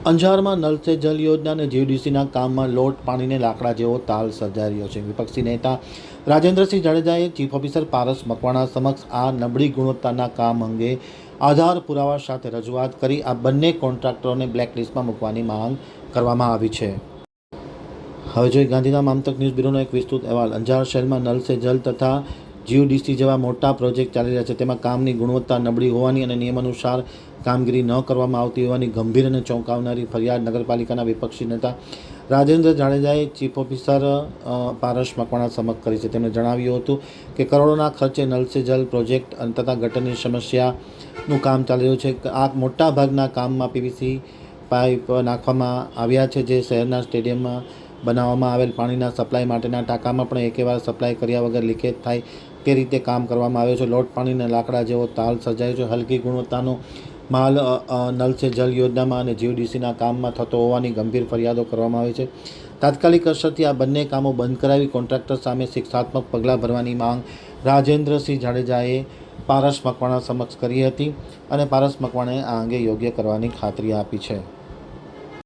અંજારમાં નલ સે જલ યોજના અને જીવીડીસીના કામમાં લોટ પાણીને લાકડા જેવો તાલ સર્જાઈ રહ્યો છે। વિપક્ષી નેતા રાજેન્દ્રસિંહ જાડેજાએ ચીફ ઓફિસર પારસ મકવાણા સમક્ષ આ નબળી ગુણવત્તાના કામ અંગે આધાર પુરાવા સાથે રજૂઆત કરી આ બંને કોન્ટ્રાક્ટરોને બ્લેકલિસ્ટમાં મૂકવાની માંગ કરવામાં આવી છે। હવે જોઈએ ગાંધીધામ આમતક ન્યૂઝ બ્યુરોનો એક વિસ્તૃત અહેવાલ। અંજાર શહેરમાં નલ સે જલ તથા જીયુડીસી જેવા મોટા પ્રોજેક્ટ ચાલી રહ્યા છે, તેમાં કામની ગુણવત્તા નબળી હોવાની અને નિયમ અનુસાર કામગીરી ન કરવામાં આવતી હોવાની ગંભીર અને ચોંકાવનારી ફરિયાદ નગરપાલિકાના વિપક્ષી નેતા રાજેન્દ્ર જાડેજાએ ચીફ ઓફિસર પારસ મકવાણા સમક્ષ કરી છે। તેમણે જણાવ્યું હતું કે કરોડોના ખર્ચે નલ સે જલ પ્રોજેક્ટ તથા ગટરની સમસ્યાનું કામ ચાલી રહ્યું છે। આ મોટાભાગના કામમાં પીવીસી પાઇપ નાખવામાં આવ્યા છે, જે શહેરના સ્ટેડિયમમાં બનાવવામાં આવેલ પાણીના સપ્લાય માટેના ટાંકામાં પણ એકેવાર સપ્લાય કર્યા વગર લીકેજ થાય તે રીતે કામ કરવામાં આવ્યું છે। લોટ પાણીના લાકડા જેવો તાલ સર્જાયો છે। હલકી ગુણવત્તાનો માલ નલ સે જલ યોજનામાં અને જીયુડીસીના કામમાં થતો હોવાની ગંભીર ફરિયાદો કરવામાં આવી છે। તાત્કાલિક અસરથી આ બંને કામો બંધ કરાવી કોન્ટ્રાક્ટર સામે શિક્ષાત્મક પગલાં ભરવાની માંગ રાજેન્દ્રસિંહ જાડેજાએ પારસ મકવાણા સમક્ષ કરી હતી અને પારસ મકવાણાએ આ અંગે યોગ્ય કરવાની ખાતરી આપી છે।